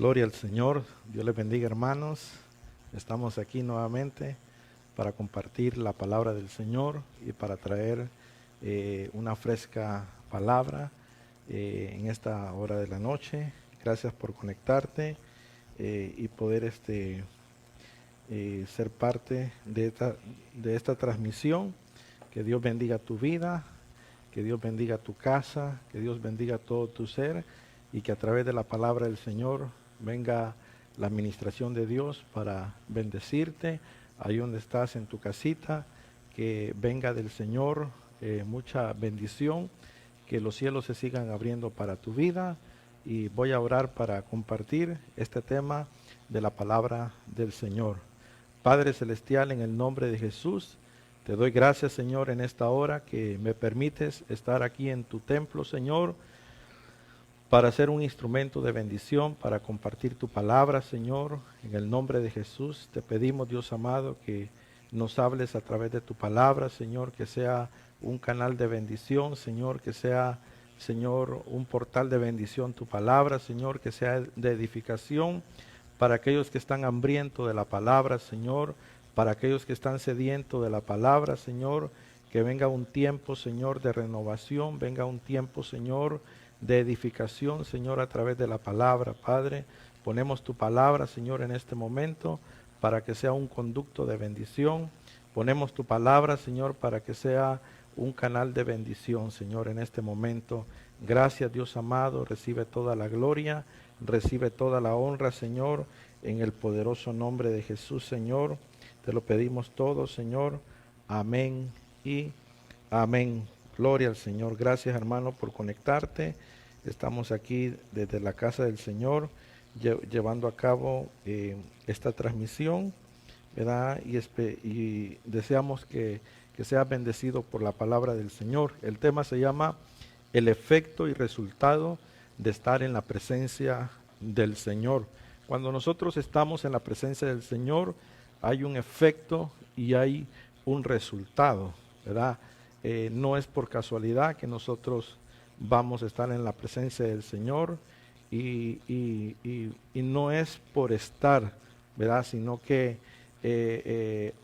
Gloria al Señor, Dios les bendiga, hermanos. Estamos aquí nuevamente para compartir la palabra del Señor y para traer una fresca palabra en esta hora de la noche. Gracias por conectarte y poder ser parte de esta transmisión. Que Dios bendiga tu vida, que Dios bendiga tu casa, que Dios bendiga todo tu ser y que a través de la palabra del Señor venga la administración de Dios para bendecirte ahí donde estás en tu casita, que venga del Señor mucha bendición, que los cielos se sigan abriendo para tu vida. Y voy a orar para compartir este tema de la palabra del Señor. Padre Celestial, en el nombre de Jesús, te doy gracias, Señor, en esta hora que me permites estar aquí en tu templo, Señor, para ser un instrumento de bendición, para compartir tu palabra, Señor. En el nombre de Jesús te pedimos, Dios amado, que nos hables a través de tu palabra, Señor, que sea un canal de bendición, Señor, que sea, Señor, un portal de bendición tu palabra, Señor, que sea de edificación para aquellos que están hambrientos de la palabra, Señor, para aquellos que están sedientos de la palabra, Señor, que venga un tiempo, Señor, de renovación, venga un tiempo, Señor, de edificación, Señor, a través de la palabra. Padre, ponemos tu palabra, Señor, en este momento, para que sea un conducto de bendición. Ponemos tu palabra, Señor, para que sea un canal de bendición, Señor, en este momento. Gracias, Dios amado, recibe toda la gloria, recibe toda la honra, Señor, en el poderoso nombre de Jesús, Señor. Te lo pedimos todo, Señor. Amén y amén. Gloria al Señor. Gracias, hermano, por conectarte. Estamos aquí desde la casa del Señor, llevando a cabo esta transmisión, ¿verdad? Y deseamos que sea bendecido por la palabra del Señor. El tema se llama el efecto y resultado de estar en la presencia del Señor. Cuando nosotros estamos en la presencia del Señor, hay un efecto y hay un resultado, ¿verdad? No es por casualidad que nosotros vamos a estar en la presencia del Señor y no es por estar, ¿verdad? Sino que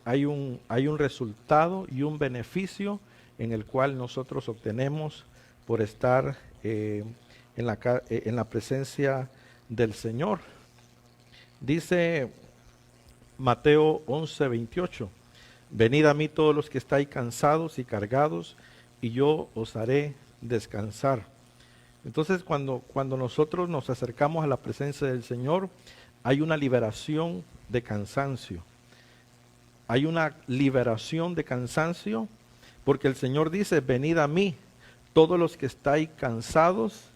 hay un resultado y un beneficio en el cual nosotros obtenemos por estar en la presencia del Señor. Dice Mateo 11:28, venid a mí todos los que estáis cansados y cargados, y yo os haré descansar. Entonces, cuando nosotros nos acercamos a la presencia del Señor, hay una liberación de cansancio. Hay una liberación de cansancio, porque el Señor dice, venid a mí, todos los que estáis cansados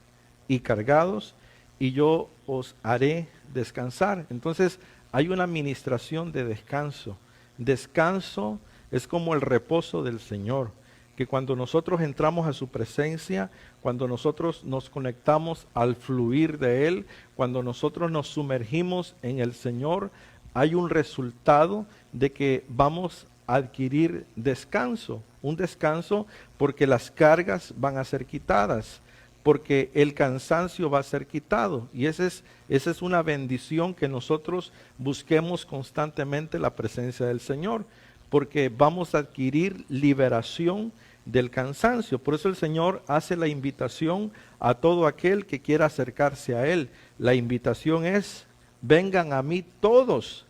y cargados, y yo os haré descansar. Entonces, hay una administración de descanso. Descanso es como el reposo del Señor, que cuando nosotros entramos a su presencia, cuando nosotros nos conectamos al fluir de Él, cuando nosotros nos sumergimos en el Señor, hay un resultado de que vamos a adquirir descanso, un descanso porque las cargas van a ser quitadas, porque el cansancio va a ser quitado. Y esa es una bendición, que nosotros busquemos constantemente la presencia del Señor, porque vamos a adquirir liberación del cansancio. Por eso el Señor hace la invitación a todo aquel que quiera acercarse a Él. La invitación es, vengan a mí todos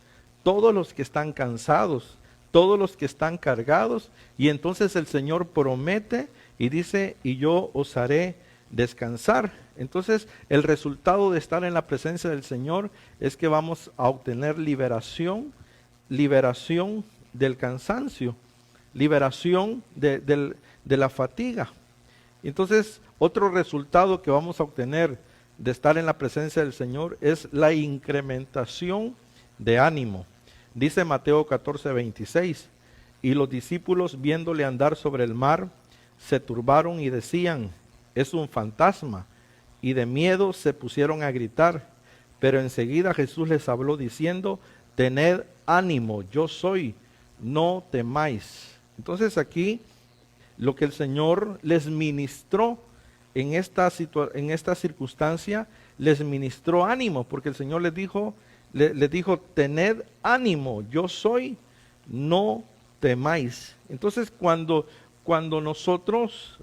los que están cansados, todos los que están cargados. Y entonces el Señor promete y dice, y yo os haré descansar. Entonces, el resultado de estar en la presencia del Señor es que vamos a obtener liberación del cansancio, liberación de la fatiga. Entonces, otro resultado que vamos a obtener de estar en la presencia del Señor es la incrementación de ánimo. Dice Mateo 14:26, y los discípulos, viéndole andar sobre el mar, se turbaron y decían, es un fantasma, y de miedo se pusieron a gritar. Pero enseguida Jesús les habló diciendo, tened ánimo, yo soy, no temáis. Entonces aquí lo que el Señor les ministró en esta circunstancia les ministró ánimo, porque el Señor les dijo, les dijo, tened ánimo, yo soy, no temáis. Entonces cuando nosotros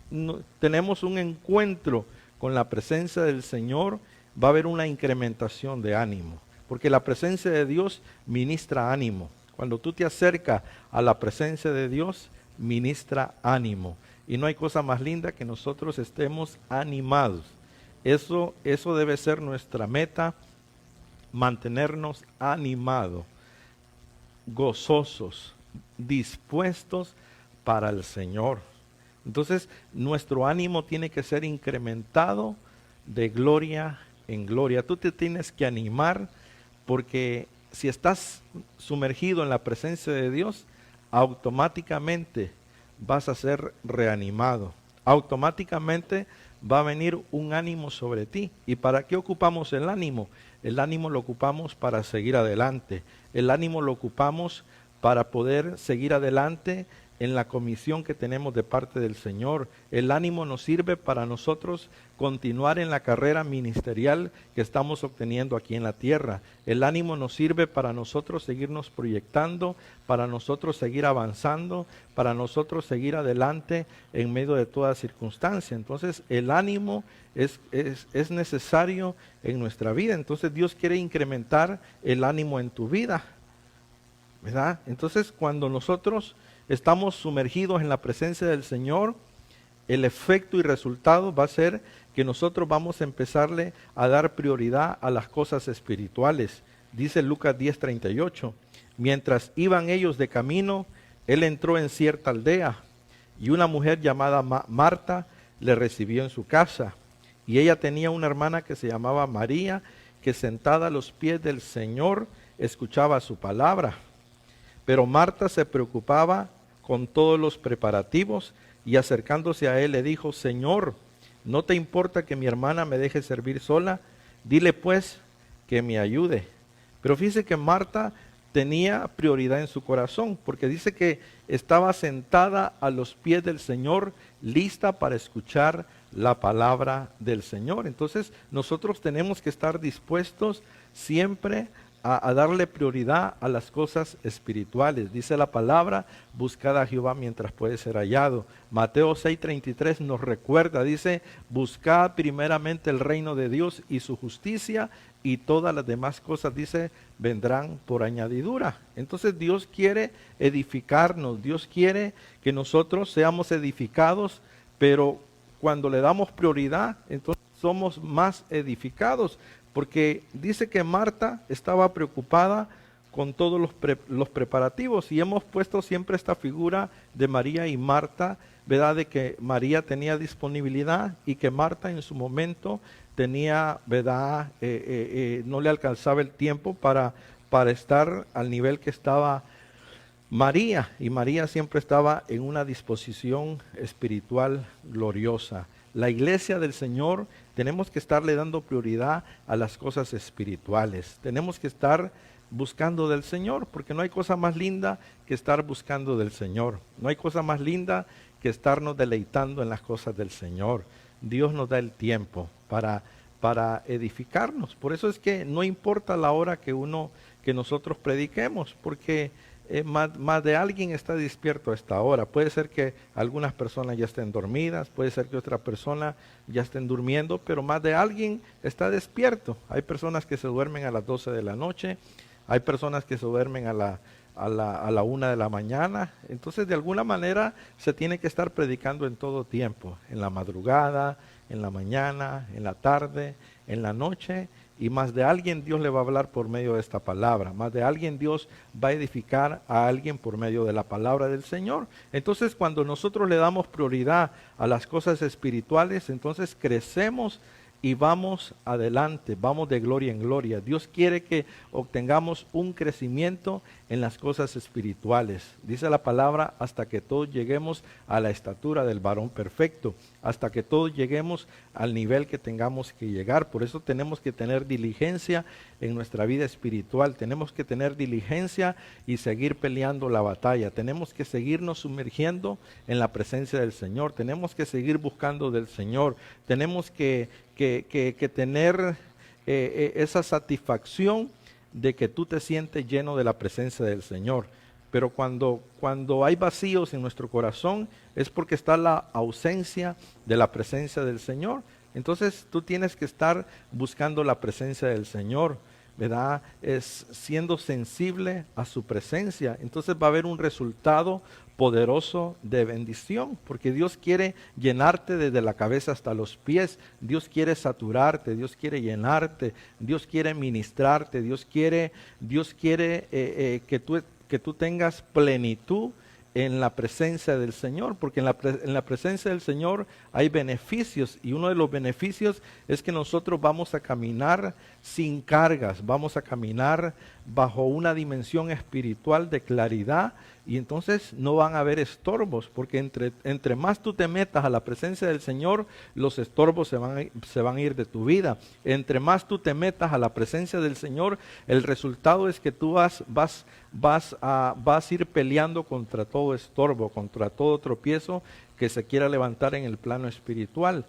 tenemos un encuentro con la presencia del Señor, va a haber una incrementación de ánimo, porque la presencia de Dios ministra ánimo. Cuando tú te acercas a la presencia de Dios, ministra ánimo. Y no hay cosa más linda que nosotros estemos animados. Eso debe ser nuestra meta, mantenernos animados, gozosos, dispuestos para el Señor. Entonces, nuestro ánimo tiene que ser incrementado de gloria en gloria. Tú te tienes que animar, porque si estás sumergido en la presencia de Dios, automáticamente vas a ser reanimado. Automáticamente va a venir un ánimo sobre ti. ¿Y para qué ocupamos el ánimo? El ánimo lo ocupamos para seguir adelante. El ánimo lo ocupamos para poder seguir adelante en la comisión que tenemos de parte del Señor. El ánimo nos sirve para nosotros continuar en la carrera ministerial que estamos obteniendo aquí en la tierra. El ánimo nos sirve para nosotros seguirnos proyectando, para nosotros seguir avanzando, para nosotros seguir adelante en medio de toda circunstancia. Entonces el ánimo es necesario en nuestra vida. Entonces Dios quiere incrementar el ánimo en tu vida, ¿verdad? Entonces cuando nosotros estamos sumergidos en la presencia del Señor, el efecto y resultado va a ser que nosotros vamos a empezarle a dar prioridad a las cosas espirituales. Dice Lucas 10:38, mientras iban ellos de camino, él entró en cierta aldea y una mujer llamada Marta le recibió en su casa. Y ella tenía una hermana que se llamaba María, que sentada a los pies del Señor escuchaba su palabra. Pero Marta se preocupaba con todos los preparativos y acercándose a él le dijo, Señor, ¿no te importa que mi hermana me deje servir sola? Dile pues que me ayude. Pero fíjese que Marta tenía prioridad en su corazón, porque dice que estaba sentada a los pies del Señor, lista para escuchar la palabra del Señor. Entonces nosotros tenemos que estar dispuestos siempre a darle prioridad a las cosas espirituales. Dice la palabra, buscad a Jehová mientras puede ser hallado. Mateo 6:33 nos recuerda, dice, buscad primeramente el reino de Dios y su justicia, y todas las demás cosas, dice, vendrán por añadidura. Entonces Dios quiere edificarnos, Dios quiere que nosotros seamos edificados, pero cuando le damos prioridad, entonces somos más edificados. Porque dice que Marta estaba preocupada con todos los preparativos, y hemos puesto siempre esta figura de María y Marta, ¿verdad? De que María tenía disponibilidad y que Marta en su momento tenía, ¿verdad? No le alcanzaba el tiempo para estar al nivel que estaba María, y María siempre estaba en una disposición espiritual gloriosa. La iglesia del Señor tenemos que estarle dando prioridad a las cosas espirituales. Tenemos que estar buscando del Señor, porque no hay cosa más linda que estar buscando del Señor. No hay cosa más linda que estarnos deleitando en las cosas del Señor. Dios nos da el tiempo para edificarnos. Por eso es que no importa la hora que nosotros prediquemos, porque más de alguien está despierto a esta hora. Puede ser que algunas personas ya estén dormidas, puede ser que otra persona ya estén durmiendo, pero más de alguien está despierto. Hay personas que se duermen a las 12 de la noche, hay personas que se duermen a la 1 de la mañana. Entonces de alguna manera se tiene que estar predicando en todo tiempo, en la madrugada, en la mañana, en la tarde, en la noche. Y más de alguien Dios le va a hablar por medio de esta palabra. Más de alguien Dios va a edificar a alguien por medio de la palabra del Señor. Entonces cuando nosotros le damos prioridad a las cosas espirituales, entonces crecemos y vamos adelante, vamos de gloria en gloria. Dios quiere que obtengamos un crecimiento en las cosas espirituales. Dice la palabra, hasta que todos lleguemos a la estatura del varón perfecto, hasta que todos lleguemos al nivel que tengamos que llegar. Por eso tenemos que tener diligencia en nuestra vida espiritual, tenemos que tener diligencia y seguir peleando la batalla, tenemos que seguirnos sumergiendo en la presencia del Señor, tenemos que seguir buscando del Señor, tenemos que tener esa satisfacción de que tú te sientes lleno de la presencia del Señor. Pero cuando hay vacíos en nuestro corazón es porque está la ausencia de la presencia del Señor. Entonces tú tienes que estar buscando la presencia del Señor, ¿verdad? Es siendo sensible a su presencia. Entonces va a haber un resultado poderoso de bendición, porque Dios quiere llenarte desde la cabeza hasta los pies. Dios quiere saturarte, Dios quiere llenarte, Dios quiere ministrarte, Dios quiere que tú tengas plenitud en la presencia del Señor, porque en la presencia del Señor hay beneficios, y uno de los beneficios es que nosotros vamos a caminar sin cargas, vamos a caminar bajo una dimensión espiritual de claridad, y entonces no van a haber estorbos, porque entre más tú te metas a la presencia del Señor, los estorbos se van a ir de tu vida. Entre más tú te metas a la presencia del Señor, el resultado es que tú vas a ir peleando contra todo estorbo, contra todo tropiezo que se quiera levantar en el plano espiritual.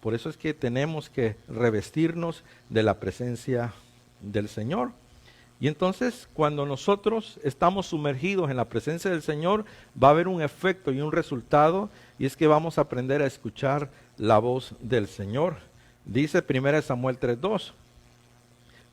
Por eso es que tenemos que revestirnos de la presencia del Señor. Y entonces, cuando nosotros estamos sumergidos en la presencia del Señor, va a haber un efecto y un resultado, y es que vamos a aprender a escuchar la voz del Señor. Dice 1 Samuel 3:2.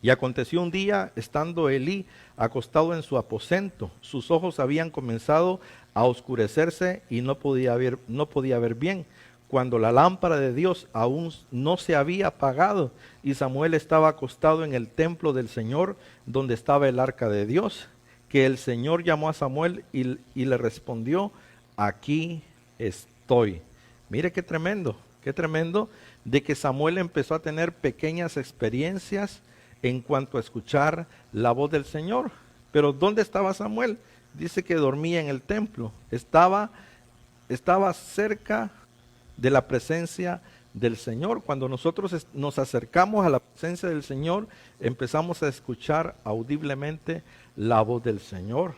Y aconteció un día, estando Elí acostado en su aposento, sus ojos habían comenzado a oscurecerse y no podía ver bien, cuando la lámpara de Dios aún no se había apagado, y Samuel estaba acostado en el templo del Señor, donde estaba el arca de Dios, que el Señor llamó a Samuel y le respondió: aquí estoy. Mire qué tremendo de que Samuel empezó a tener pequeñas experiencias en cuanto a escuchar la voz del Señor. Pero ¿dónde estaba Samuel? Dice que dormía en el templo. Estaba cerca de la presencia del Señor. Cuando nosotros nos acercamos a la presencia del Señor, empezamos a escuchar audiblemente la voz del Señor.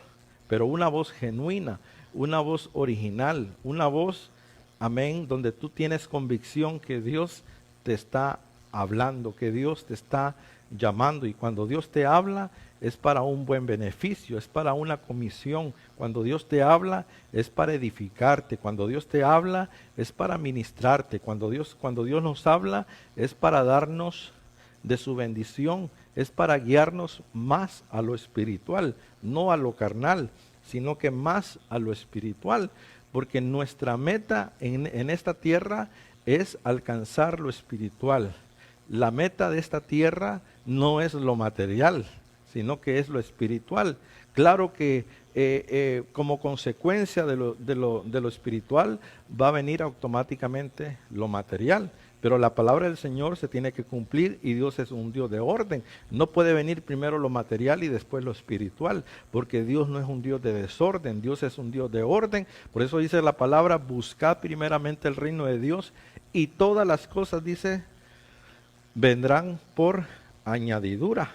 Pero una voz genuina, una voz original, una voz, amén, donde tú tienes convicción que Dios te está hablando, que Dios te está llamando, y cuando Dios te habla es para un buen beneficio, es para una comisión. Cuando Dios te habla es para edificarte, cuando Dios te habla es para ministrarte, cuando Dios nos habla es para darnos de su bendición, es para guiarnos más a lo espiritual, no a lo carnal, sino que más a lo espiritual, porque nuestra meta en esta tierra es alcanzar lo espiritual. La meta de esta tierra no es lo material, sino que es lo espiritual. Claro que como consecuencia de lo espiritual va a venir automáticamente lo material, pero la palabra del Señor se tiene que cumplir, y Dios es un Dios de orden. No puede venir primero lo material y después lo espiritual, porque Dios no es un Dios de desorden, Dios es un Dios de orden. Por eso dice la palabra: buscad primeramente el reino de Dios, y todas las cosas, dice, vendrán por añadidura.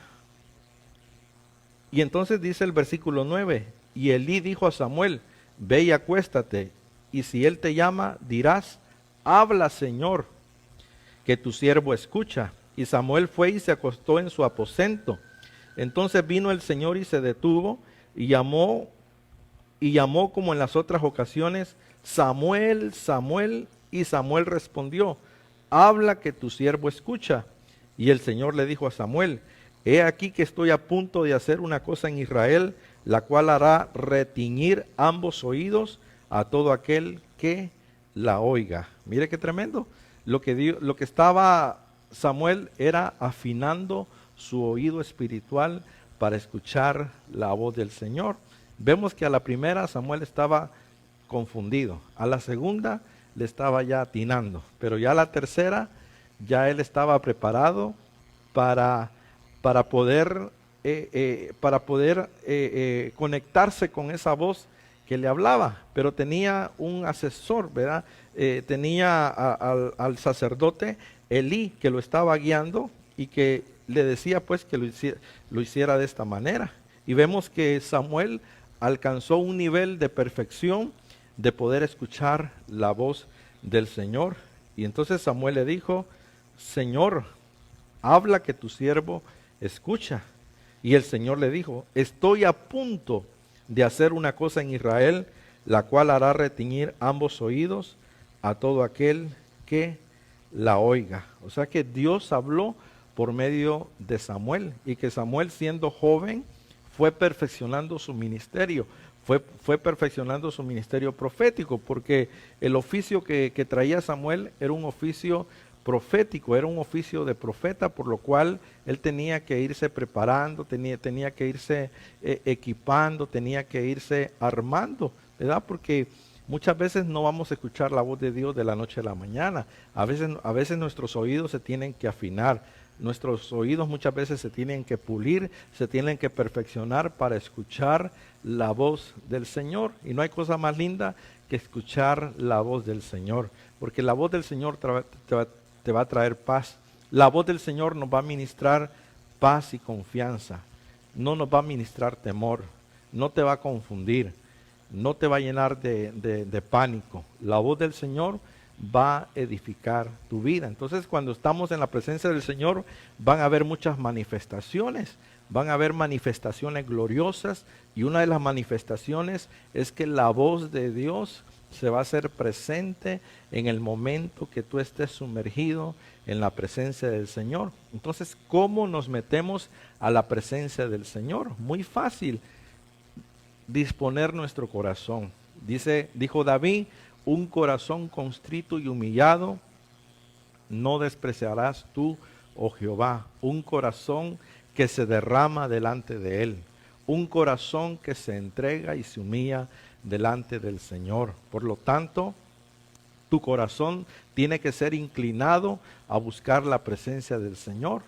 Y entonces dice el versículo 9: y Elí dijo a Samuel: ve y acuéstate, y si él te llama, dirás: habla, Señor, que tu siervo escucha. Y Samuel fue y se acostó en su aposento. Entonces vino el Señor y se detuvo, y llamó como en las otras ocasiones: Samuel, Samuel. Y Samuel respondió: habla, que tu siervo escucha. Y el Señor le dijo a Samuel: he aquí que estoy a punto de hacer una cosa en Israel, la cual hará retiñir ambos oídos a todo aquel que la oiga. Mire qué tremendo. Lo que estaba Samuel era afinando su oído espiritual para escuchar la voz del Señor. Vemos que a la primera Samuel estaba confundido, a la segunda le estaba ya atinando, pero ya a la tercera ya él estaba preparado para poder conectarse con esa voz que le hablaba. Pero tenía un asesor, ¿verdad? Tenía al sacerdote Elí, que lo estaba guiando y que le decía pues que lo hiciera de esta manera. Y vemos que Samuel alcanzó un nivel de perfección de poder escuchar la voz del Señor. Y entonces Samuel le dijo: Señor, habla que tu siervo escucha. Y el Señor le dijo, estoy a punto de hacer una cosa en Israel, la cual hará retiñir ambos oídos a todo aquel que la oiga. O sea que Dios habló por medio de Samuel, y que Samuel, siendo joven, fue perfeccionando su ministerio, fue perfeccionando su ministerio profético, porque el oficio que traía Samuel era un oficio profético, era un oficio de profeta, por lo cual él tenía que irse preparando, tenía que irse equipando, tenía que irse armando, ¿verdad? Porque muchas veces no vamos a escuchar la voz de Dios de la noche a la mañana. A veces nuestros oídos se tienen que afinar. Nuestros oídos muchas veces se tienen que pulir, se tienen que perfeccionar para escuchar la voz del Señor. Y no hay cosa más linda que escuchar la voz del Señor, porque la voz del Señor te va a traer paz. La voz del Señor nos va a ministrar paz y confianza. No nos va a ministrar temor, no te va a confundir, no te va a llenar de pánico. La voz del Señor va a edificar tu vida. Entonces, cuando estamos en la presencia del Señor, van a haber muchas manifestaciones, van a haber manifestaciones gloriosas, y una de las manifestaciones es que la voz de Dios se va a hacer presente en el momento que tú estés sumergido en la presencia del Señor. Entonces, ¿cómo nos metemos a la presencia del Señor? Muy fácil, disponer nuestro corazón. Dijo David, un corazón contrito y humillado no despreciarás tú, oh Jehová. Un corazón que se derrama delante de él. Un corazón que se entrega y se humilla delante del Señor. Por lo tanto, tu corazón tiene que ser inclinado a buscar la presencia del Señor.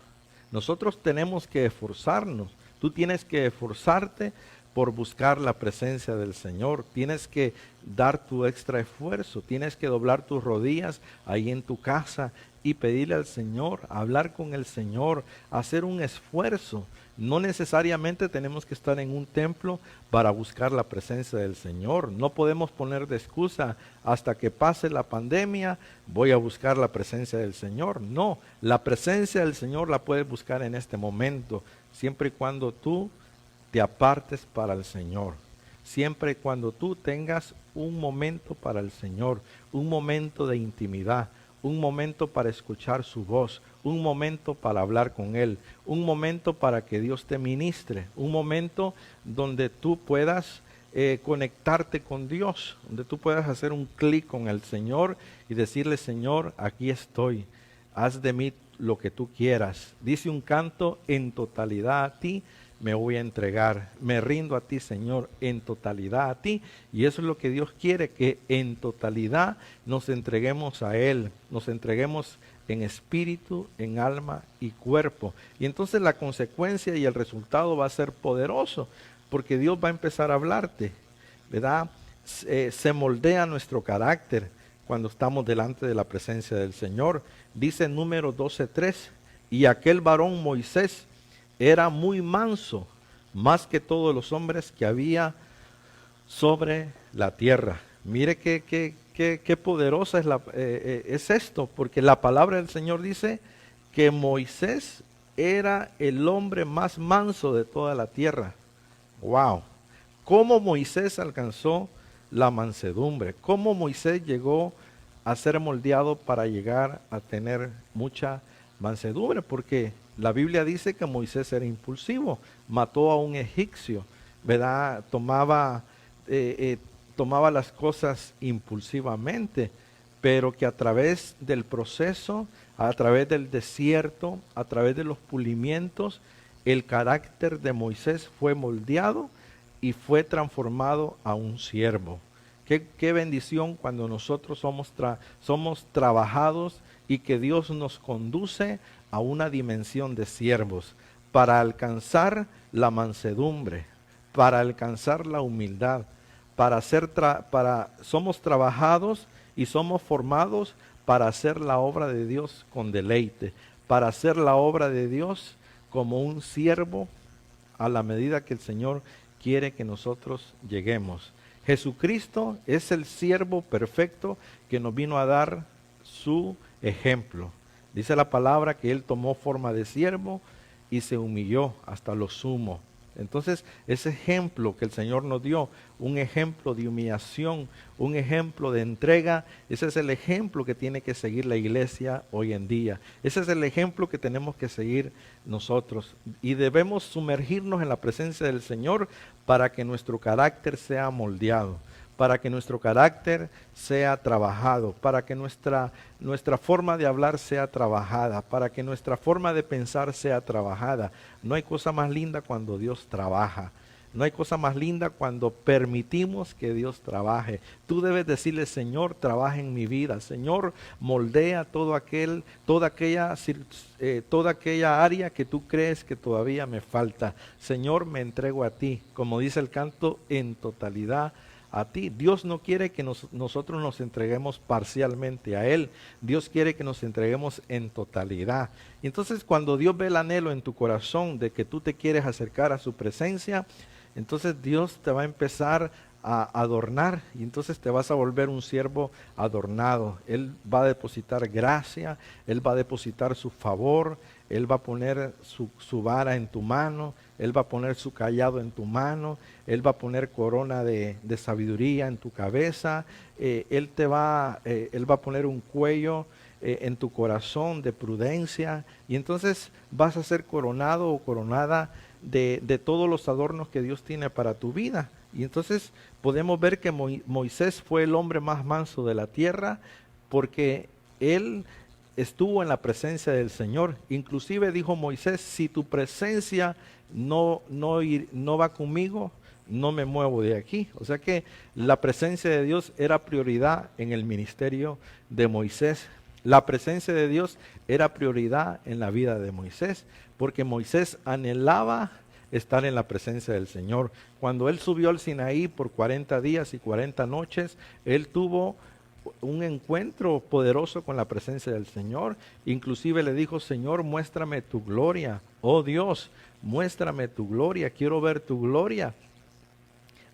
Nosotros tenemos que esforzarnos. Tú tienes que esforzarte por buscar la presencia del Señor. Tienes que dar tu extra esfuerzo, tienes que doblar tus rodillas ahí en tu casa y pedirle al Señor, hablar con el Señor, hacer un esfuerzo. No necesariamente tenemos que estar en un templo para buscar la presencia del Señor. No podemos poner de excusa hasta que pase la pandemia, voy a buscar la presencia del Señor. No, la presencia del Señor la puedes buscar en este momento, siempre y cuando tú te apartes para el Señor. Siempre y cuando tú tengas un momento para el Señor, un momento de intimidad, un momento para escuchar su voz, un momento para hablar con Él, un momento para que Dios te ministre, un momento donde tú puedas conectarte con Dios, donde tú puedas hacer un clic con el Señor y decirle, Señor, aquí estoy, haz de mí lo que tú quieras. Dice un canto, en totalidad a ti me voy a entregar, me rindo a ti, Señor, en totalidad a ti. Y eso es lo que Dios quiere, que en totalidad nos entreguemos a Él, nos entreguemos en espíritu, en alma y cuerpo. Y entonces la consecuencia y el resultado va a ser poderoso, porque Dios va a empezar a hablarte, ¿verdad? Se moldea nuestro carácter cuando estamos delante de la presencia del Señor. Dice en Números 12:3, y aquel varón Moisés era muy manso, más que todos los hombres que había sobre la tierra. Mire qué poderosa es esto, porque la palabra del Señor dice que Moisés era el hombre más manso de toda la tierra. ¡Wow! ¿Cómo Moisés alcanzó la mansedumbre? ¿Cómo Moisés llegó a ser moldeado para llegar a tener mucha mansedumbre? Porque la Biblia dice que Moisés era impulsivo, mató a un egipcio, ¿verdad? Tomaba las cosas impulsivamente, pero que a través del proceso, a través del desierto, a través de los pulimientos, el carácter de Moisés fue moldeado y fue transformado a un siervo. Qué bendición cuando nosotros somos trabajados y que Dios nos conduce a una dimensión de siervos para alcanzar la mansedumbre, para alcanzar la humildad, somos trabajados y somos formados para hacer la obra de Dios con deleite, para hacer la obra de Dios como un siervo a la medida que el Señor quiere que nosotros lleguemos. Jesucristo es el siervo perfecto que nos vino a dar su ejemplo. Dice la palabra que Él tomó forma de siervo y se humilló hasta lo sumo. Entonces, ese ejemplo que el Señor nos dio, un ejemplo de humillación, un ejemplo de entrega, ese es el ejemplo que tiene que seguir la iglesia hoy en día. Ese es el ejemplo que tenemos que seguir nosotros. Y debemos sumergirnos en la presencia del Señor para que nuestro carácter sea moldeado, para que nuestro carácter sea trabajado, para que nuestra forma de hablar sea trabajada, para que nuestra forma de pensar sea trabajada. No hay cosa más linda cuando Dios trabaja. No hay cosa más linda cuando permitimos que Dios trabaje. Tú debes decirle: Señor, trabaja en mi vida. Señor, moldea toda aquella área que tú crees que todavía me falta. Señor, me entrego a ti, como dice el canto, en totalidad a ti. Dios no quiere que nosotros nos entreguemos parcialmente a Él. Dios quiere que nos entreguemos en totalidad. Y entonces, cuando Dios ve el anhelo en tu corazón de que tú te quieres acercar a su presencia, entonces Dios te va a empezar a adornar, y entonces te vas a volver un siervo adornado. Él va a depositar gracia, Él va a depositar su favor, Él va a poner su vara en tu mano, Él va a poner su callado en tu mano, Él va a poner corona de sabiduría en tu cabeza, Él va a poner un cuello en tu corazón de prudencia, y entonces vas a ser coronado o coronada de todos los adornos que Dios tiene para tu vida. Y entonces podemos ver que Moisés fue el hombre más manso de la tierra, porque él estuvo en la presencia del Señor. Inclusive dijo Moisés: si tu presencia no va conmigo, no me muevo de aquí. O sea que la presencia de Dios era prioridad en el ministerio de Moisés. La presencia de Dios era prioridad en la vida de Moisés, porque Moisés anhelaba estar en la presencia del Señor. Cuando él subió al Sinaí por 40 días y 40 noches, él tuvo un encuentro poderoso con la presencia del Señor. Inclusive le dijo: Señor, muéstrame tu gloria. Oh Dios, muéstrame tu gloria, quiero ver tu gloria.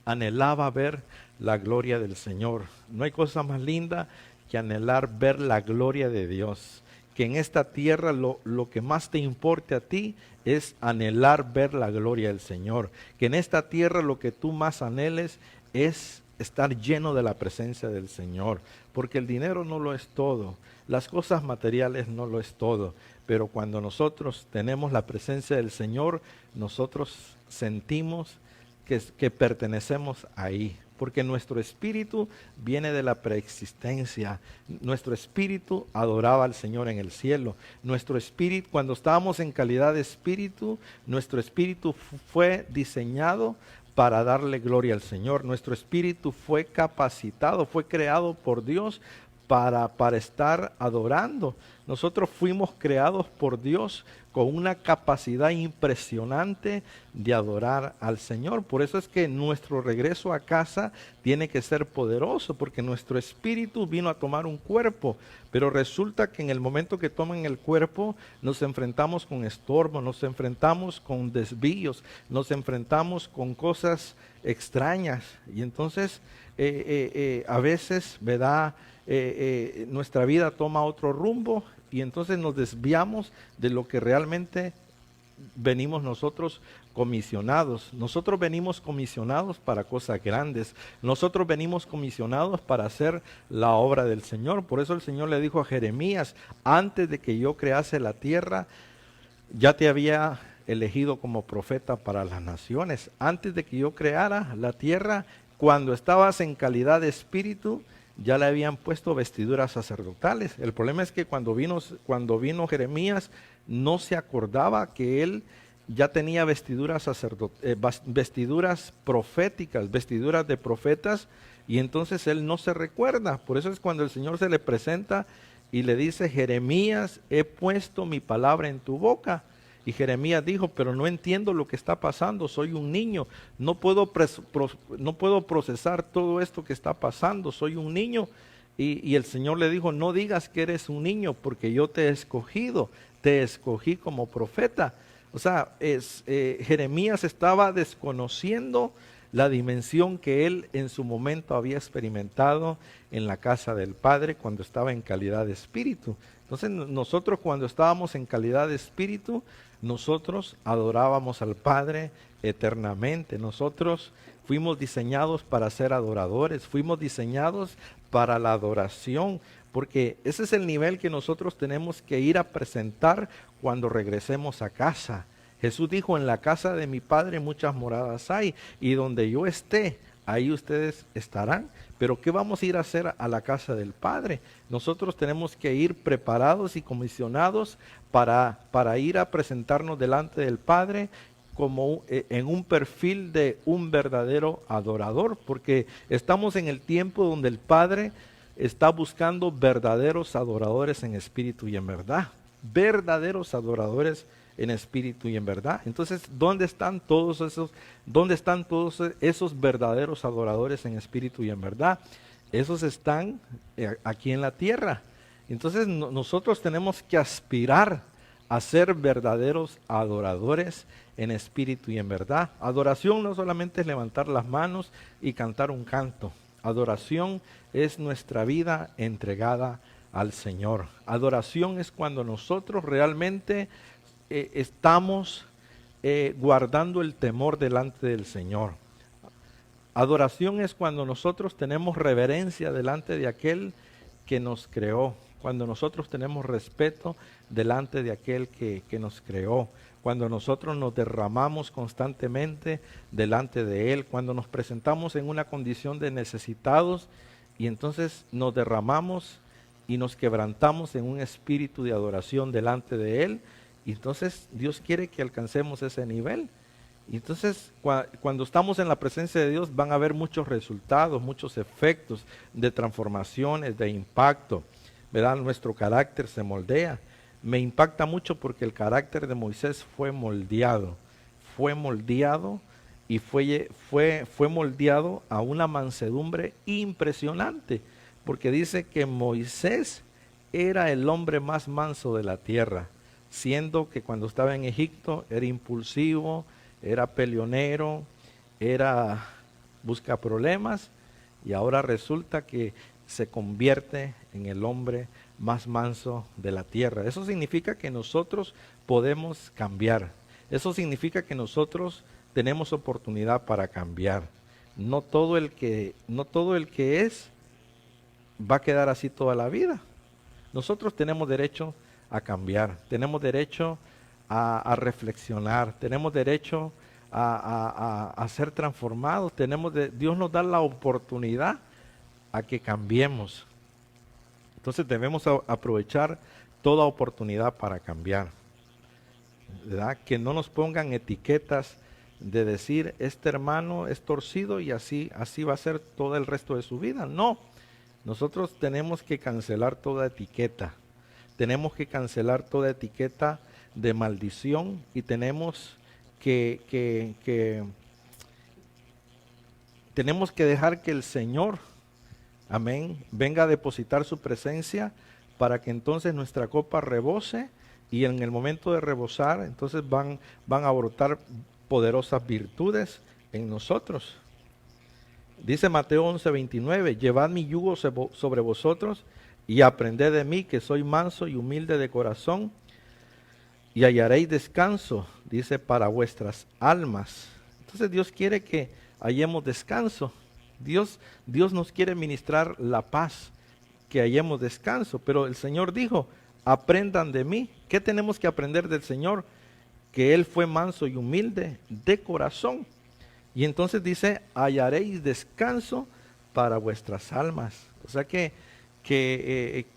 Anhelaba ver la gloria del Señor. No hay cosa más linda que anhelar ver la gloria de Dios. Que en esta tierra lo que más te importe a ti es anhelar ver la gloria del Señor. Que en esta tierra lo que tú más anheles es estar lleno de la presencia del Señor. Porque el dinero no lo es todo, las cosas materiales no lo es todo. Pero cuando nosotros tenemos la presencia del Señor, nosotros sentimos que pertenecemos ahí. Porque nuestro espíritu viene de la preexistencia. Nuestro espíritu adoraba al Señor en el cielo. Nuestro espíritu, cuando estábamos en calidad de espíritu, nuestro espíritu fue diseñado para darle gloria al Señor. Nuestro espíritu fue capacitado, fue creado por Dios para estar adorando. Nosotros fuimos creados por Dios con una capacidad impresionante de adorar al Señor. Por eso es que nuestro regreso a casa tiene que ser poderoso, porque nuestro espíritu vino a tomar un cuerpo, pero resulta que en el momento que toman el cuerpo nos enfrentamos con estorbos, nos enfrentamos con desvíos, nos enfrentamos con cosas extrañas, y entonces a veces, ¿verdad? Nuestra vida toma otro rumbo, y entonces nos desviamos de lo que realmente venimos nosotros comisionados. Nosotros venimos comisionados para cosas grandes. Nosotros venimos comisionados para hacer la obra del Señor. Por eso el Señor le dijo a Jeremías: antes de que yo crease la tierra, ya te había elegido como profeta para las naciones. Antes de que yo creara la tierra, cuando estabas en calidad de espíritu, ya le habían puesto vestiduras sacerdotales. El problema es que cuando vino Jeremías, no se acordaba que él ya tenía vestiduras proféticas, vestiduras de profetas, y entonces él no se recuerda. Por eso es cuando el Señor se le presenta y le dice: Jeremías, he puesto mi palabra en tu boca. Y Jeremías dijo: pero no entiendo lo que está pasando, soy un niño, no puedo procesar todo esto que está pasando, soy un niño. Y el Señor le dijo: no digas que eres un niño, porque yo te he escogido, te escogí como profeta. O sea, Jeremías estaba desconociendo la dimensión que él en su momento había experimentado en la casa del Padre cuando estaba en calidad de espíritu. Entonces nosotros cuando estábamos en calidad de espíritu, nosotros adorábamos al Padre eternamente. Nosotros fuimos diseñados para ser adoradores, fuimos diseñados para la adoración, porque ese es el nivel que nosotros tenemos que ir a presentar cuando regresemos a casa. Jesús dijo, en la casa de mi Padre muchas moradas hay, y donde yo esté, ahí ustedes estarán. Pero ¿qué vamos a ir a hacer a la casa del Padre? Nosotros tenemos que ir preparados y comisionados para ir a presentarnos delante del Padre como en un perfil de un verdadero adorador, porque estamos en el tiempo donde el Padre está buscando verdaderos adoradores en espíritu y en verdad. Verdaderos adoradores en espíritu y en verdad. Entonces, ¿dónde están todos esos verdaderos adoradores en espíritu y en verdad? Esos están aquí en la tierra. Entonces, nosotros tenemos que aspirar a ser verdaderos adoradores en espíritu y en verdad. Adoración no solamente es levantar las manos y cantar un canto. Adoración es nuestra vida entregada al Señor. Adoración es cuando nosotros realmente estamos guardando el temor delante del Señor. Adoración es cuando nosotros tenemos reverencia delante de aquel que nos creó, cuando nosotros tenemos respeto delante de aquel que nos creó, cuando nosotros nos derramamos constantemente delante de Él, cuando nos presentamos en una condición de necesitados y entonces nos derramamos y nos quebrantamos en un espíritu de adoración delante de Él. Y entonces Dios quiere que alcancemos ese nivel. Y entonces cuando estamos en la presencia de Dios van a haber muchos resultados, muchos efectos de transformaciones, de impacto, ¿verdad? Nuestro carácter se moldea. Me impacta mucho porque el carácter de Moisés fue moldeado y fue moldeado a una mansedumbre impresionante, porque dice que Moisés era el hombre más manso de la tierra, siendo que cuando estaba en Egipto era impulsivo, era peleonero, era busca problemas, y ahora resulta que se convierte en el hombre más manso de la tierra. Eso significa que nosotros podemos cambiar. Eso significa que nosotros tenemos oportunidad para cambiar. No todo el que es va a quedar así toda la vida. Nosotros tenemos derecho a cambiar, tenemos derecho a reflexionar, tenemos derecho a ser transformados, Dios nos da la oportunidad a que cambiemos. Entonces debemos aprovechar toda oportunidad para cambiar, ¿verdad? Que no nos pongan etiquetas de decir, este hermano es torcido y así va a ser todo el resto de su vida. No, nosotros tenemos que cancelar toda etiqueta. Tenemos que cancelar toda etiqueta de maldición y tenemos tenemos que dejar que el Señor, amén, venga a depositar su presencia para que entonces nuestra copa rebose, y en el momento de rebosar entonces van a brotar poderosas virtudes en nosotros. Dice Mateo 11:29, llevad mi yugo sobre vosotros y aprended de mí, que soy manso y humilde de corazón, y hallaréis descanso, dice, para vuestras almas. Entonces Dios quiere que hallemos descanso. Dios nos quiere ministrar la paz, que hallemos descanso. Pero el Señor dijo, aprendan de mí. ¿Qué tenemos que aprender del Señor? Que Él fue manso y humilde de corazón. Y entonces dice, hallaréis descanso para vuestras almas. O sea que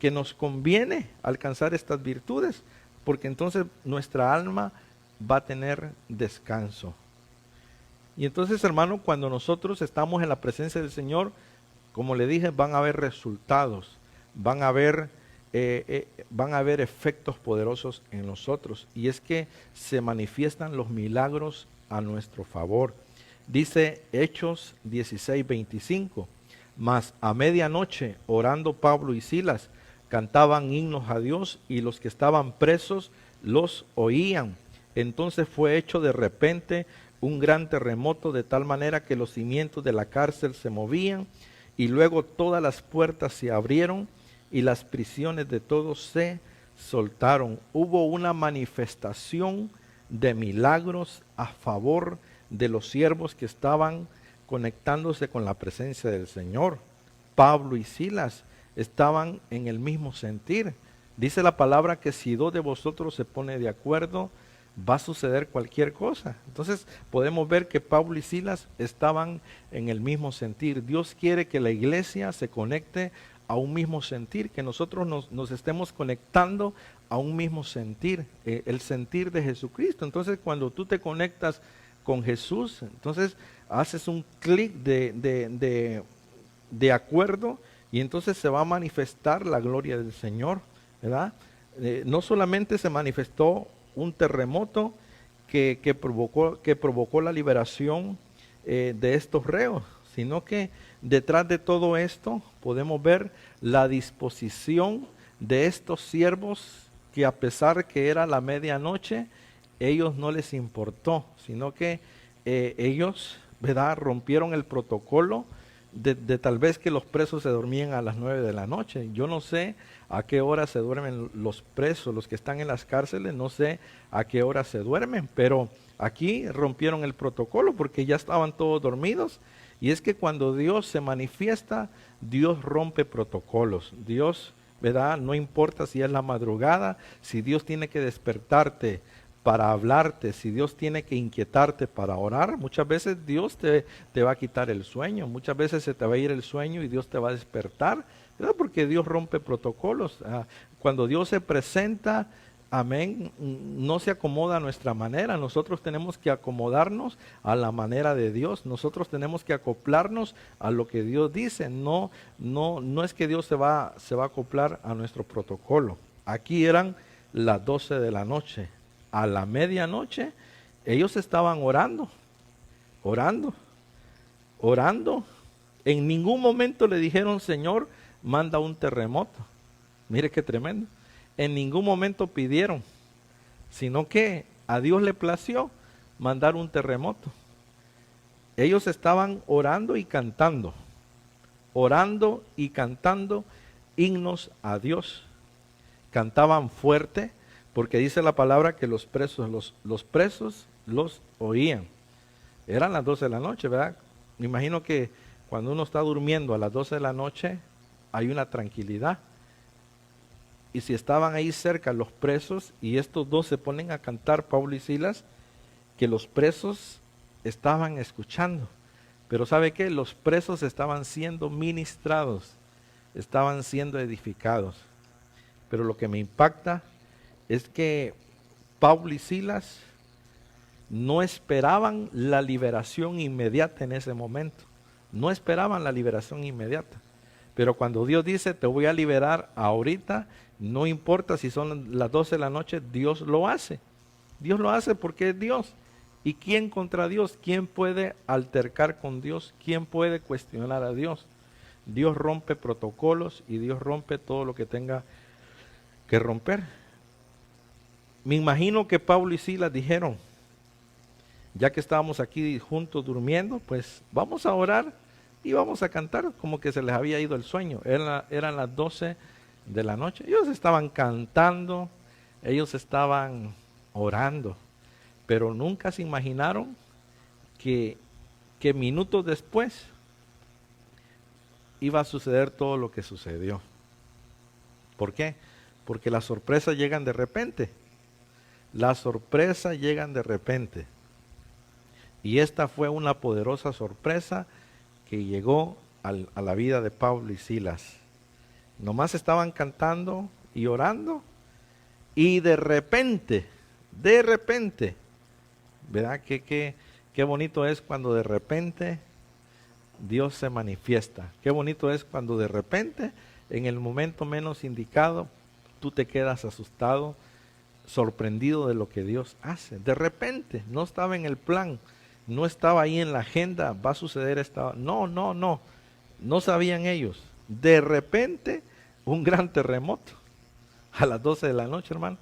nos conviene alcanzar estas virtudes, porque entonces nuestra alma va a tener descanso. Y entonces, hermano, cuando nosotros estamos en la presencia del Señor, como le dije, van a haber resultados, van a haber efectos poderosos en nosotros. Y es que se manifiestan los milagros a nuestro favor. Dice Hechos 16:25, mas a medianoche, orando Pablo y Silas, cantaban himnos a Dios, y los que estaban presos los oían. Entonces fue hecho de repente un gran terremoto, de tal manera que los cimientos de la cárcel se movían, y luego todas las puertas se abrieron y las prisiones de todos se soltaron. Hubo una manifestación de milagros a favor de los siervos que estaban conectándose con la presencia del Señor. Pablo y Silas estaban en el mismo sentir. Dice la palabra que si dos de vosotros se pone de acuerdo, va a suceder cualquier cosa. Entonces podemos ver que Pablo y Silas estaban en el mismo sentir. Dios quiere que la iglesia se conecte a un mismo sentir, que nosotros nos estemos conectando a un mismo sentir, el sentir de Jesucristo. Entonces cuando tú te conectas con Jesús, entonces haces un clic de acuerdo y entonces se va a manifestar la gloria del Señor, ¿verdad? No solamente se manifestó un terremoto que provocó la liberación de estos reos, sino que detrás de todo esto podemos ver la disposición de estos siervos que, a pesar que era la medianoche, ellos no les importó, sino que ellos, ¿verdad?, rompieron el protocolo de tal vez que los presos se dormían a las 9 de la noche. Yo no sé a qué hora se duermen los presos, los que están en las cárceles, no sé a qué hora se duermen, pero aquí rompieron el protocolo porque ya estaban todos dormidos. Y es que cuando Dios se manifiesta, Dios rompe protocolos. Dios, ¿verdad?, no importa si es la madrugada, si Dios tiene que despertarte para hablarte, si Dios tiene que inquietarte para orar, muchas veces Dios te va a quitar el sueño, muchas veces se te va a ir el sueño y Dios te va a despertar, ¿verdad? Porque Dios rompe protocolos. Cuando Dios se presenta, amén, no se acomoda a nuestra manera, nosotros tenemos que acomodarnos a la manera de Dios, nosotros tenemos que acoplarnos a lo que Dios dice, no es que Dios se va a acoplar a nuestro protocolo. Aquí eran las 12 de la noche. A la medianoche, ellos estaban orando. En ningún momento le dijeron, Señor, manda un terremoto. Mire qué tremendo. En ningún momento pidieron, sino que a Dios le plació mandar un terremoto. Ellos estaban orando y cantando himnos a Dios. Cantaban fuerte, porque dice la palabra que los presos los oían. Eran las 12 de la noche, ¿verdad? Me imagino que cuando uno está durmiendo a las 12 de la noche hay una tranquilidad. Y si estaban ahí cerca los presos y estos dos se ponen a cantar, Pablo y Silas, que los presos estaban escuchando. Pero ¿sabe qué? Los presos estaban siendo ministrados, estaban siendo edificados. Pero lo que me impacta es que Pablo y Silas no esperaban la liberación inmediata en ese momento. No esperaban la liberación inmediata. Pero cuando Dios dice, te voy a liberar ahorita, no importa si son las 12 de la noche, Dios lo hace. Dios lo hace porque es Dios. ¿Y quién contra Dios? ¿Quién puede altercar con Dios? ¿Quién puede cuestionar a Dios? Dios rompe protocolos y Dios rompe todo lo que tenga que romper. Me imagino que Pablo y Silas dijeron, ya que estábamos aquí juntos durmiendo, pues vamos a orar y vamos a cantar, como que se les había ido el sueño. Eran las 12 de la noche. Ellos estaban cantando, ellos estaban orando, pero nunca se imaginaron que minutos después iba a suceder todo lo que sucedió. ¿Por qué? Porque las sorpresas llegan de repente. Las sorpresas llegan de repente. Y esta fue una poderosa sorpresa que llegó a la vida de Pablo y Silas. Nomás estaban cantando y orando y de repente, ¿verdad? Qué bonito es cuando de repente Dios se manifiesta. Qué bonito es cuando de repente, en el momento menos indicado, tú te quedas asustado, sorprendido de lo que Dios hace. De repente, no estaba en el plan, no estaba ahí en la agenda, va a suceder esta. No sabían ellos. De repente, un gran terremoto a las 12 de la noche, hermano.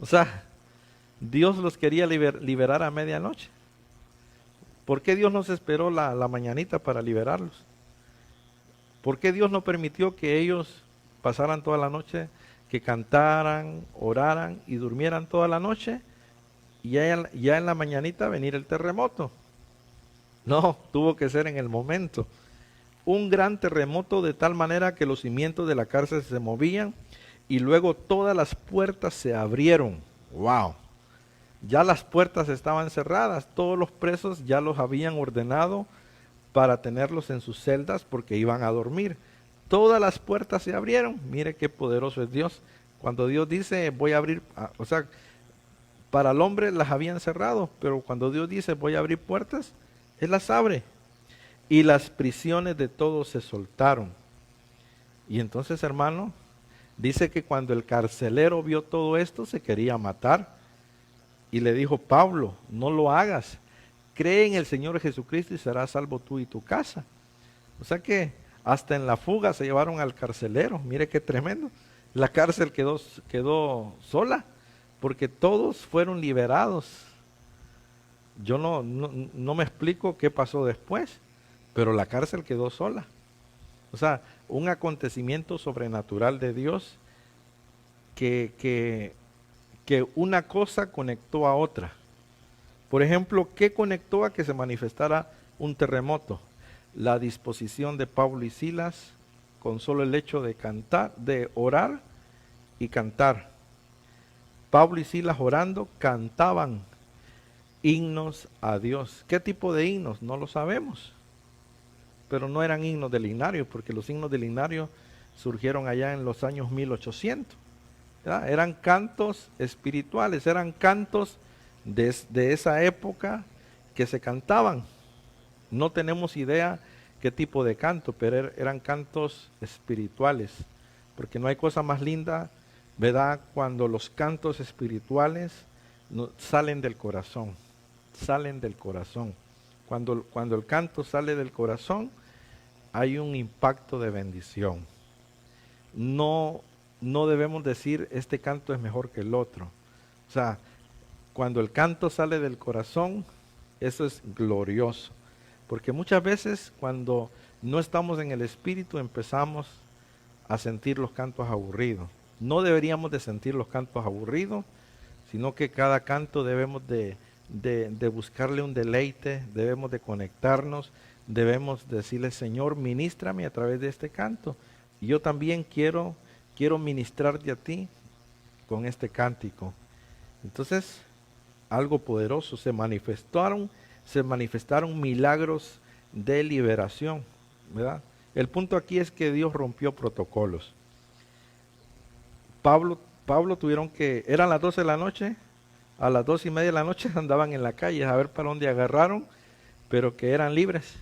O sea, Dios los quería liberar a medianoche. ¿Por qué Dios no se esperó la mañanita para liberarlos? ¿Por qué Dios no permitió que ellos pasaran toda la noche que cantaran, oraran y durmieran toda la noche y ya en la mañanita venir el terremoto. No, tuvo que ser en el momento. Un gran terremoto de tal manera que los cimientos de la cárcel se movían y luego todas las puertas se abrieron. ¡Wow! Ya las puertas estaban cerradas, todos los presos ya los habían ordenado para tenerlos en sus celdas porque iban a dormir. Todas las puertas se abrieron. Mire qué poderoso es Dios. Cuando Dios dice voy a abrir, o sea, para el hombre las habían cerrado, pero cuando Dios dice voy a abrir puertas, Él las abre. Y las prisiones de todos se soltaron. Y entonces, hermano, dice que cuando el carcelero vio todo esto, se quería matar. Y le dijo, Pablo, no lo hagas. Cree en el Señor Jesucristo y serás salvo tú y tu casa. O sea que hasta en la fuga se llevaron al carcelero. Mire qué tremendo. La cárcel quedó sola porque todos fueron liberados. Yo no me explico qué pasó después, pero la cárcel quedó sola. O sea, un acontecimiento sobrenatural de Dios que una cosa conectó a otra. Por ejemplo, ¿qué conectó a que se manifestara un terremoto? La disposición de Pablo y Silas con solo el hecho de cantar, de orar y cantar. Pablo y Silas orando cantaban himnos a Dios. ¿Qué tipo de himnos? No lo sabemos. Pero no eran himnos de Linario, porque los himnos de Linario surgieron allá en los años 1800. ¿Verdad? Eran cantos espirituales, eran cantos de esa época que se cantaban. No tenemos idea qué tipo de canto, pero eran cantos espirituales, porque no hay cosa más linda, ¿verdad? Cuando los cantos espirituales salen del corazón, salen del corazón. Cuando el canto sale del corazón, hay un impacto de bendición. No debemos decir, este canto es mejor que el otro. O sea, cuando el canto sale del corazón, eso es glorioso. Porque muchas veces cuando no estamos en el Espíritu empezamos a sentir los cantos aburridos. No deberíamos de sentir los cantos aburridos, sino que cada canto debemos de buscarle un deleite, debemos de conectarnos, debemos decirle, Señor, ministrame a través de este canto. Y yo también quiero ministrarte a ti con este cántico. Entonces, algo poderoso, se manifestaron milagros de liberación, ¿verdad? El punto aquí es que Dios rompió protocolos. Pablo tuvieron que, eran las 12 de la noche, a las 2:30 de la noche andaban en la calle a ver para dónde agarraron, pero que eran libres.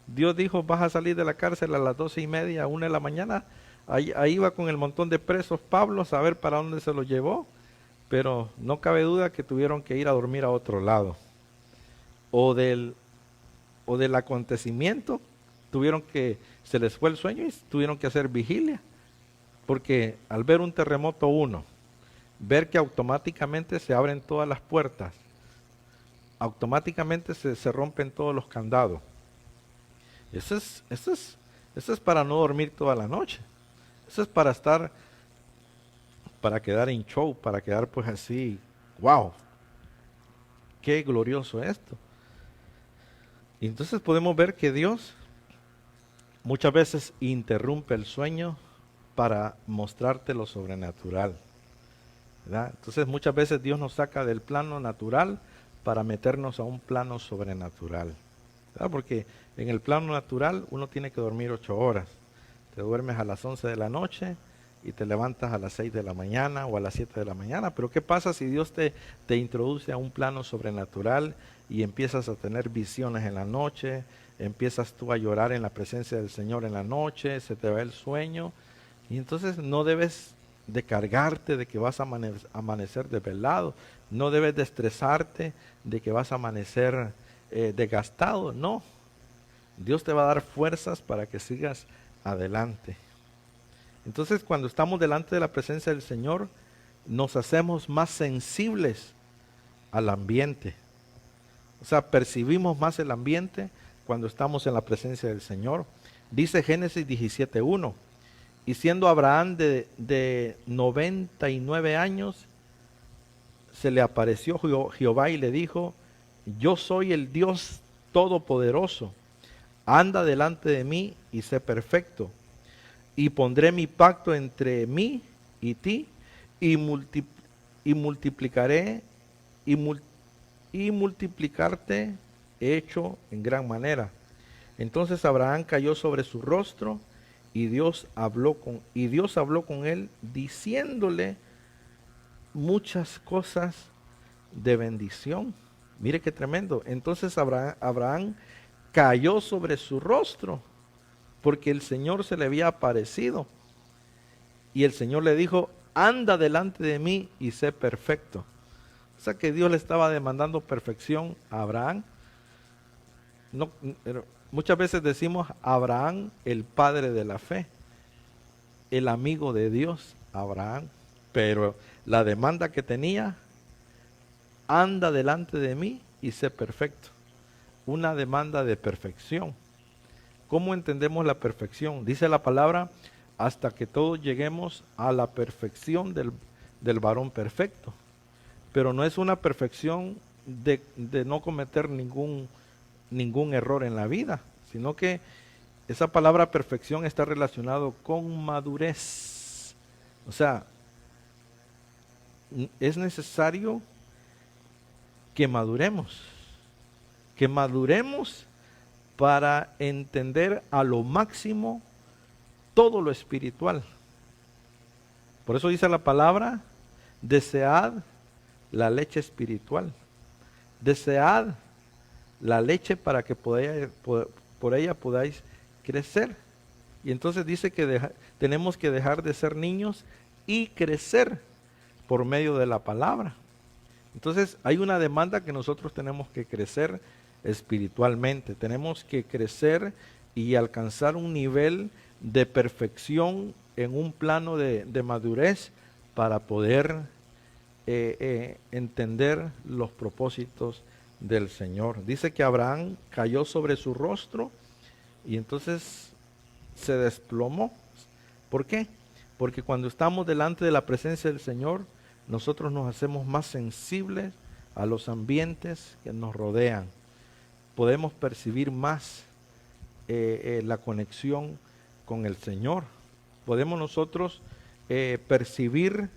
Dios dijo, vas a salir de la cárcel a las 12:30, 1 de la mañana. Ahí iba con el montón de presos Pablo a saber para dónde se los llevó, pero no cabe duda que tuvieron que ir a dormir a otro lado. O del acontecimiento, se les fue el sueño y tuvieron que hacer vigilia. Porque al ver un terremoto ver que automáticamente se abren todas las puertas, automáticamente se rompen todos los candados. Eso es para no dormir toda la noche. Eso es para quedar en show, para quedar pues así, wow, qué glorioso esto. Y entonces podemos ver que Dios muchas veces interrumpe el sueño para mostrarte lo sobrenatural, ¿verdad? Entonces muchas veces Dios nos saca del plano natural para meternos a un plano sobrenatural, ¿verdad? Porque en el plano natural uno tiene que dormir 8 horas. Te duermes a las 11 de la noche y te levantas a las 6 de la mañana o a las 7 de la mañana. Pero ¿qué pasa si Dios te introduce a un plano sobrenatural y empiezas a tener visiones en la noche, empiezas tú a llorar en la presencia del Señor en la noche, se te va el sueño? Y entonces no debes de cargarte de que vas a amanecer desvelado, no debes de estresarte de que vas a amanecer desgastado, no. Dios te va a dar fuerzas para que sigas adelante. Entonces, cuando estamos delante de la presencia del Señor, nos hacemos más sensibles al ambiente. O sea, percibimos más el ambiente cuando estamos en la presencia del Señor. Dice Génesis 17:1, Y siendo Abraham de 99 años, se le apareció Jehová y le dijo: yo soy el Dios Todopoderoso, anda delante de mí y sé perfecto, y pondré mi pacto entre mí y ti, y, y multiplicaré, y multiplicarte hecho en gran manera. Entonces Abraham cayó sobre su rostro, y Dios habló con él, diciéndole muchas cosas de bendición. Mire qué tremendo. Entonces Abraham cayó sobre su rostro, porque el Señor se le había aparecido. Y el Señor le dijo: anda delante de mí y sé perfecto. O sea que Dios le estaba demandando perfección a Abraham. No, muchas veces decimos Abraham, el padre de la fe, el amigo de Dios, Abraham. Pero la demanda que tenía: anda delante de mí y sé perfecto. Una demanda de perfección. ¿Cómo entendemos la perfección? Dice la palabra: hasta que todos lleguemos a la perfección del varón perfecto. Pero no es una perfección de no cometer ningún error en la vida, sino que esa palabra perfección está relacionado con madurez. O sea, es necesario que maduremos para entender a lo máximo todo lo espiritual. Por eso dice la palabra: desead la leche espiritual, desead la leche para que por ella podáis crecer. Y entonces dice que tenemos que dejar de ser niños y crecer por medio de la palabra. Entonces hay una demanda que nosotros tenemos que crecer espiritualmente. Tenemos que crecer y alcanzar un nivel de perfección en un plano de madurez para poder entender los propósitos del Señor. Dice que Abraham cayó sobre su rostro y entonces se desplomó. ¿Por qué? Porque cuando estamos delante de la presencia del Señor, nosotros nos hacemos más sensibles a los ambientes que nos rodean. Podemos percibir más la conexión con el Señor. Podemos nosotros percibir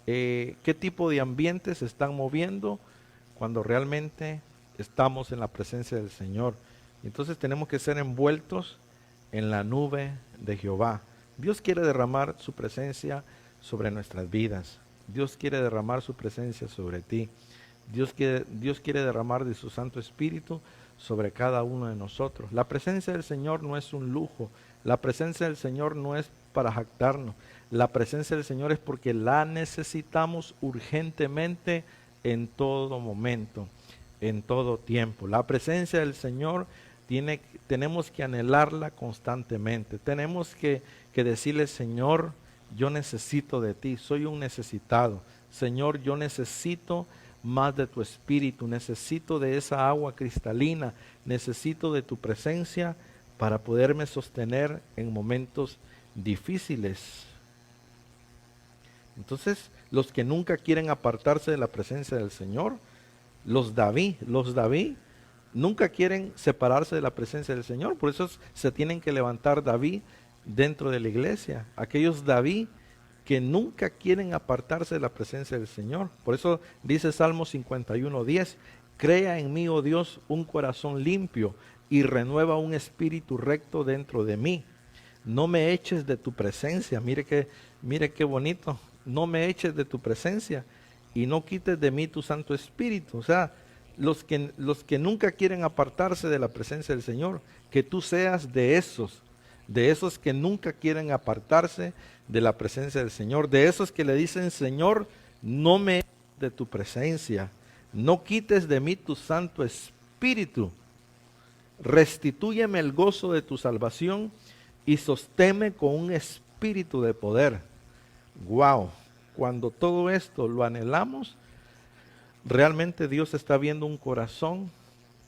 qué tipo de ambientes se están moviendo cuando realmente estamos en la presencia del Señor. Entonces tenemos que ser envueltos en la nube de Jehová. Dios quiere derramar su presencia sobre nuestras vidas. Dios quiere derramar su presencia sobre ti. Dios quiere derramar de su Santo Espíritu sobre cada uno de nosotros. La presencia del Señor no es un lujo. La presencia del Señor no es para jactarnos. La presencia del Señor es porque la necesitamos urgentemente en todo momento, en todo tiempo. La presencia del Señor tenemos que anhelarla constantemente. Tenemos que decirle: Señor, yo necesito de ti, soy un necesitado. Señor, yo necesito más de tu Espíritu, necesito de esa agua cristalina, necesito de tu presencia para poderme sostener en momentos difíciles. Entonces, los que nunca quieren apartarse de la presencia del Señor, los David nunca quieren separarse de la presencia del Señor. Por eso se tienen que levantar David dentro de la iglesia. Aquellos David que nunca quieren apartarse de la presencia del Señor. Por eso dice Salmo 51:10: crea en mí, oh Dios, un corazón limpio y renueva un espíritu recto dentro de mí. No me eches de tu presencia. Mire qué bonito. No me eches de tu presencia y no quites de mí tu Santo Espíritu. O sea, los que nunca quieren apartarse de la presencia del Señor, que tú seas de esos que nunca quieren apartarse de la presencia del Señor, de esos que le dicen: Señor, no me eches de tu presencia, no quites de mí tu Santo Espíritu, restitúyeme el gozo de tu salvación y sosténme con un espíritu de poder. Wow, cuando todo esto lo anhelamos, realmente Dios está viendo un corazón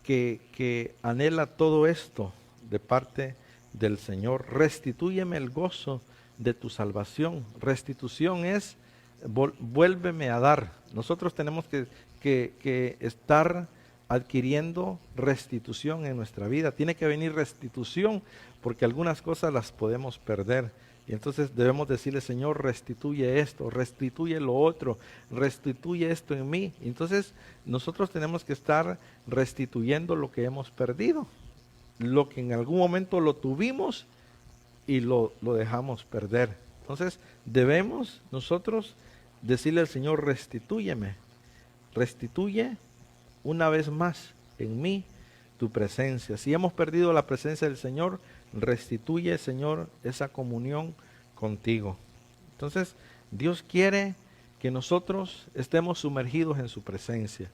que anhela todo esto de parte del Señor. Restitúyeme el gozo de tu salvación. Restitución es vuélveme a dar. Nosotros tenemos que estar adquiriendo restitución en nuestra vida. Tiene que venir restitución porque algunas cosas las podemos perder. Y entonces debemos decirle, Señor, restituye esto, restituye lo otro, restituye esto en mí. Entonces nosotros tenemos que estar restituyendo lo que hemos perdido, lo que en algún momento lo tuvimos y lo dejamos perder. Entonces debemos nosotros decirle al Señor, restitúyeme, restituye una vez más en mí tu presencia. Si hemos perdido la presencia del Señor, restituye, Señor, esa comunión contigo. Entonces, Dios quiere que nosotros estemos sumergidos en su presencia.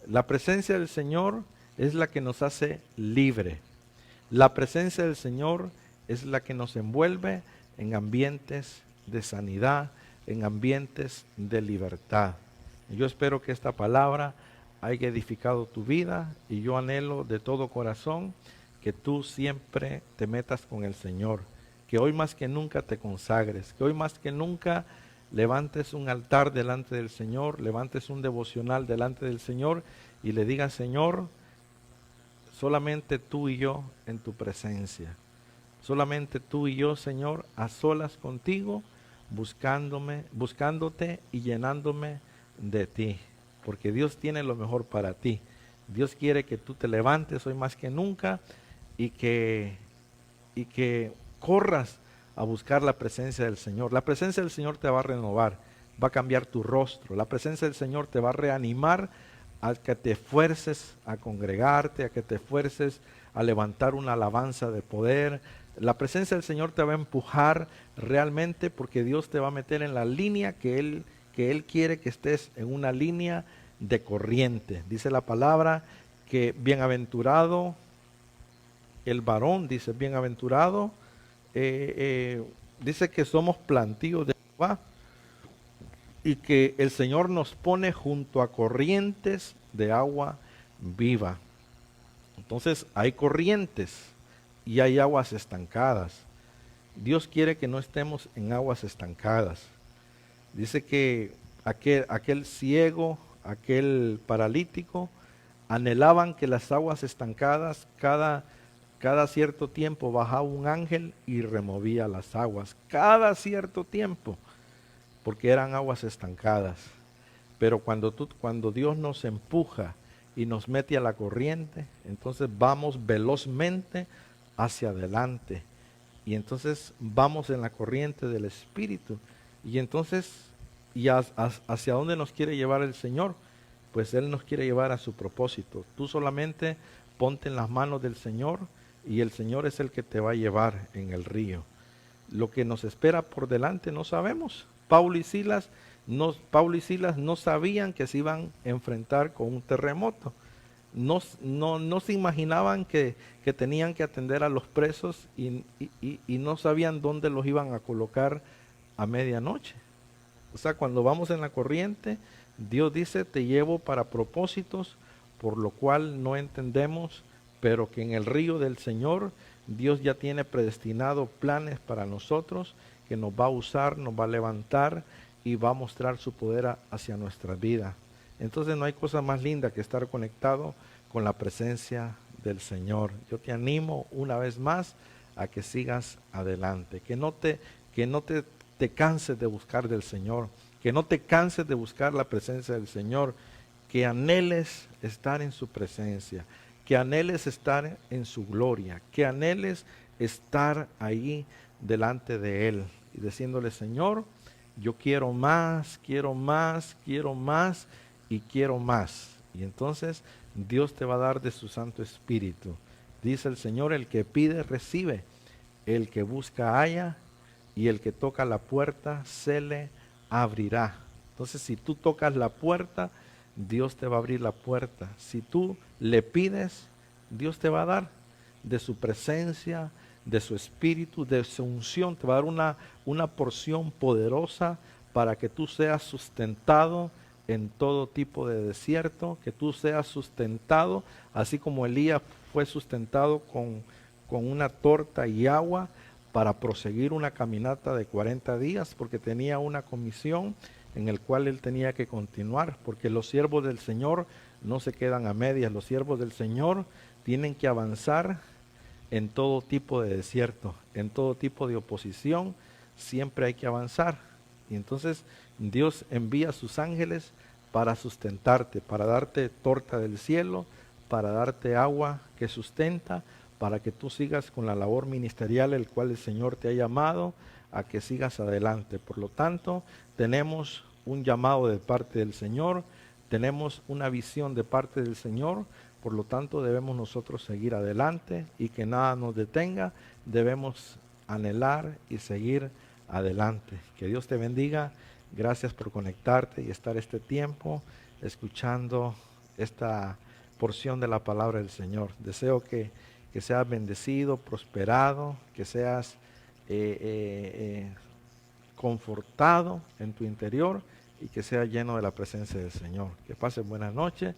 La presencia del Señor es la que nos hace libre. La presencia del Señor es la que nos envuelve en ambientes de sanidad, en ambientes de libertad. Yo espero que esta palabra haya edificado tu vida y yo anhelo de todo corazón que tú siempre te metas con el Señor, que hoy más que nunca te consagres, que hoy más que nunca levantes un altar delante del Señor, levantes un devocional delante del Señor y le digas, Señor, solamente tú y yo en tu presencia, solamente tú y yo, Señor, a solas contigo, buscándote y llenándome de ti, porque Dios tiene lo mejor para ti. Dios quiere que tú te levantes hoy más que nunca y que corras a buscar la presencia del Señor. La presencia del Señor te va a renovar, va a cambiar tu rostro. La presencia del Señor te va a reanimar a que te esfuerces a congregarte, a que te esfuerces a levantar una alabanza de poder. La presencia del Señor te va a empujar realmente porque Dios te va a meter en la línea que Él quiere que estés, en una línea de corriente. Dice la palabra que bienaventurado el varón, dice bienaventurado, dice que somos plantíos de Jehová y que el Señor nos pone junto a corrientes de agua viva. Entonces hay corrientes y hay aguas estancadas. Dios quiere que no estemos en aguas estancadas. Dice que aquel ciego, aquel paralítico, anhelaban que las aguas estancadas, cada cierto tiempo bajaba un ángel y removía las aguas. Cada cierto tiempo, porque eran aguas estancadas. Pero cuando Dios nos empuja y nos mete a la corriente, entonces vamos velozmente hacia adelante. Y entonces vamos en la corriente del Espíritu. Y entonces, ¿hacia dónde nos quiere llevar el Señor? Pues Él nos quiere llevar a su propósito. Tú solamente ponte en las manos del Señor y el Señor es el que te va a llevar en el río. Lo que nos espera por delante no sabemos. Pablo y Silas no sabían que se iban a enfrentar con un terremoto. No se imaginaban que tenían que atender a los presos y no sabían dónde los iban a colocar a medianoche. O sea, cuando vamos en la corriente, Dios dice, te llevo para propósitos por lo cual no entendemos, pero que en el río del Señor Dios ya tiene predestinado planes para nosotros, que nos va a usar, nos va a levantar y va a mostrar su poder hacia nuestra vida. Entonces no hay cosa más linda que estar conectado con la presencia del Señor. Yo te animo una vez más a que sigas adelante, que no te canses de buscar del Señor, que no te canses de buscar la presencia del Señor, que anheles estar en su presencia, que anheles estar en su gloria, que anheles estar ahí delante de Él y diciéndole, Señor, yo quiero más, quiero más, quiero más y quiero más. Y entonces Dios te va a dar de su Santo Espíritu. Dice el Señor, el que pide recibe, el que busca halla y el que toca la puerta se le abrirá. Entonces si tú tocas la puerta, Dios te va a abrir la puerta. Si tú le pides, Dios te va a dar de su presencia, de su espíritu, de su unción. Te va a dar una porción poderosa para que tú seas sustentado en todo tipo de desierto, que tú seas sustentado, así como Elías fue sustentado con una torta y agua, para proseguir una caminata de 40 días, porque tenía una comisión en el cual él tenía que continuar, porque los siervos del Señor no se quedan a medias, los siervos del Señor tienen que avanzar en todo tipo de desierto, en todo tipo de oposición, siempre hay que avanzar. Y entonces Dios envía a sus ángeles para sustentarte, para darte torta del cielo, para darte agua que sustenta, para que tú sigas con la labor ministerial el cual el Señor te ha llamado a que sigas adelante. Por lo tanto, tenemos un llamado de parte del Señor, tenemos una visión de parte del Señor, por lo tanto debemos nosotros seguir adelante y que nada nos detenga, debemos anhelar y seguir adelante. Que Dios te bendiga, gracias por conectarte y estar este tiempo escuchando esta porción de la palabra del Señor. Deseo que seas bendecido, prosperado, que seas confortado en tu interior y que seas lleno de la presencia del Señor. Que pases buenas noches.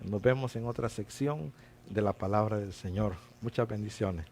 Nos vemos en otra sección de la palabra del Señor. Muchas bendiciones.